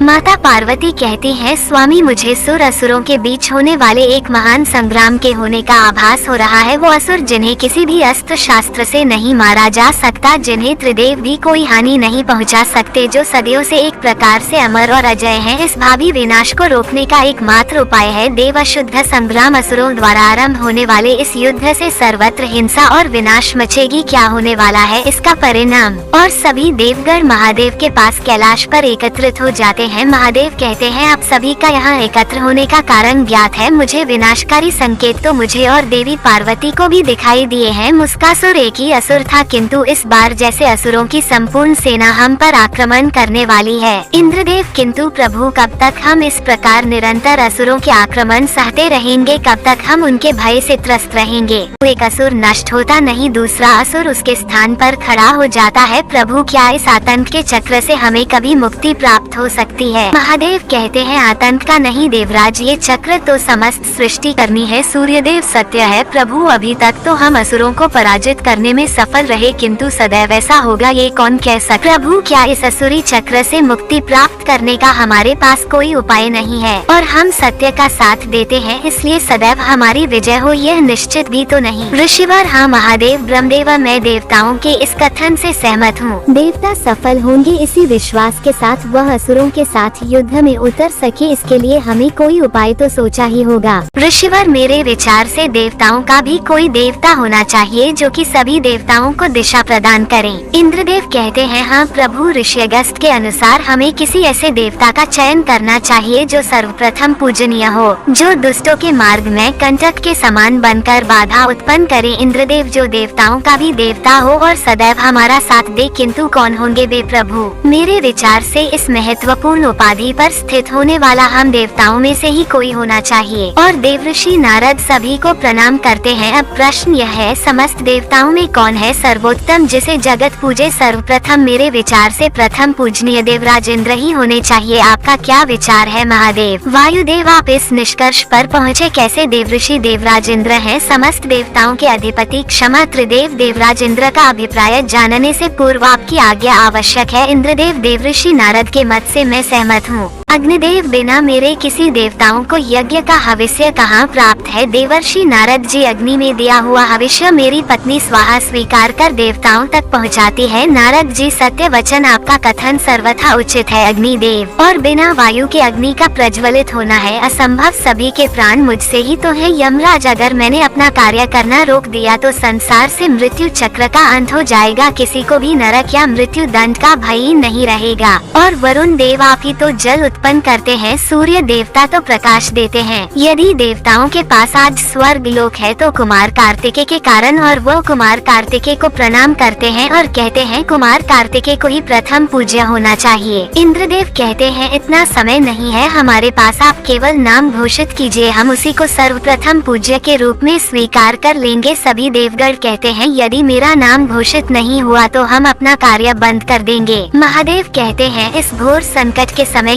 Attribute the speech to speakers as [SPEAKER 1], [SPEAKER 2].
[SPEAKER 1] माता पार्वती कहती हैं, स्वामी मुझे सुर असुरों के बीच होने वाले एक महान संग्राम के होने का आभास हो रहा है। वो असुर जिन्हें किसी भी अस्त्र शास्त्र से नहीं मारा जा सकता, जिन्हें त्रिदेव भी कोई हानि नहीं पहुंचा सकते, जो सदियों से एक प्रकार से अमर और अजय हैं। इस भावी विनाश को रोकने का एकमात्र उपाय है देव अशुद्ध संग्राम। असुरों द्वारा आरंभ होने वाले इस युद्ध से सर्वत्र हिंसा और विनाश मचेगी। क्या होने वाला है इसका परिणाम? और सभी देवगण महादेव के पास कैलाश पर एकत्रित हो जाते हैं। महादेव कहते हैं, आप सभी का यहाँ एकत्र होने का कारण ज्ञात है। मुझे विनाशकारी संकेत तो मुझे और देवी पार्वती को भी दिखाई दिए हैं। मुस्कासुर एक ही असुर था, किंतु इस बार जैसे असुरों की संपूर्ण सेना हम पर आक्रमण करने वाली है। इंद्रदेव, किंतु प्रभु कब तक हम इस प्रकार निरंतर असुरों के आक्रमण सहते रहेंगे? कब तक हम उनके भय से त्रस्त रहेंगे? एक असुर नष्ट होता नहीं, दूसरा असुर उसके स्थान पर खड़ा हो जाता है। प्रभु, क्या इस आतंक के चक्र से हमें कभी मुक्ति प्राप्त हो सकती है? महादेव कहते हैं, आतंक का नहीं देवराज, ये चक्र तो समस्त सृष्टि करनी है। सूर्यदेव, सत्य है प्रभु, अभी तक तो हम असुरों को पराजित करने में सफल रहे, किंतु सदैव ऐसा होगा ये कौन कह सकता? प्रभु, क्या इस असुरी चक्र से मुक्ति प्राप्त करने का हमारे पास कोई उपाय नहीं है? और हम सत्य का साथ देते हैं, इसलिए सदैव हमारी विजय हो, यह निश्चित भी तो नहीं। ऋषिवर, हाँ महादेव, ब्रह्मदेव, मैं देवताओं के इस कथन से सहमत हूँ। देवता सफल होंगे इसी विश्वास के साथ वह असुरों के साथ युद्ध में उतर सके, इसके लिए हमें कोई उपाय तो सोचा ही होगा। ऋषिवर, मेरे विचार से देवताओं का भी कोई देवता होना चाहिए जो कि सभी देवताओं को दिशा प्रदान करे। इंद्रदेव कहते हैं, हाँ प्रभु, ऋषि अगस्त के अनुसार हमें किसी ऐसे देवता का चयन करना चाहिए जो सर्वप्रथम पूजनीय हो, जो दुष्टों के मार्ग में कंटक के समान बनकर बाधा उत्पन्न करे। इंद्रदेव, जो देवताओं का भी देवता हो और सदैव हमारा साथ दे, किंतु कौन होंगे वे प्रभु? मेरे विचार से इस महत्वपूर्ण उपाधि पर स्थित होने वाला हम देवताओं में से ही कोई होना चाहिए। और देवऋषि नारद सभी को प्रणाम करते हैं। अब प्रश्न यह है, समस्त देवताओं में कौन है सर्वोत्तम, जिसे जगत पूजे? सर्वप्रथम मेरे विचार से प्रथम पूजनीय देवराज इंद्र ही होने चाहिए। आपका क्या विचार है महादेव? वायुदेव, आप इस निष्कर्ष पर पहुँचे कैसे? देवऋषि देवराज इंद्र हैं समस्त देवताओं के अधिपति। क्षमा त्रिदेव, देवराज इंद्र का अभिप्राय जानने से पूर्व आपकी आज्ञा आवश्यक है। इंद्रदेव, देवऋषि नारद के मत से मैं सहमत हूँ। अग्निदेव, बिना मेरे किसी देवताओं को यज्ञ का हविष्य कहाँ प्राप्त है? देवर्षि नारद जी, अग्नि में दिया हुआ हविष्य मेरी पत्नी स्वाहा स्वीकार कर देवताओं तक पहुँचाती है। नारद जी, सत्य वचन, आपका कथन सर्वथा उचित है। अग्निदेव, और बिना वायु के अग्नि का प्रज्वलित होना है असंभव। सभी के प्राण मुझसे ही तो है। यमराज, अगर मैंने अपना कार्य करना रोक दिया तो संसार से मृत्यु चक्र का अंत हो जाएगा, किसी को भी नरक या मृत्यु दंड का भय नहीं रहेगा। और वरुण देव, आप ही तो जल उत्पन्न करते हैं, सूर्य देवता तो प्रकाश देते हैं। यदि देवताओं के पास आज स्वर्ग लोक है तो कुमार कार्तिकेय के कारण, और वो कुमार कार्तिकेय को प्रणाम करते हैं और कहते हैं कुमार कार्तिकेय को ही प्रथम पूज्य होना चाहिए। इंद्रदेव कहते हैं, इतना समय नहीं है हमारे पास, आप केवल नाम घोषित कीजिए, हम उसी को सर्वप्रथम पूज्य के रूप में स्वीकार कर लेंगे। सभी देवगण कहते हैं, यदि मेरा नाम घोषित नहीं हुआ तो हम अपना कार्य बंद कर देंगे। महादेव कहते हैं, इस घोर संकट के समय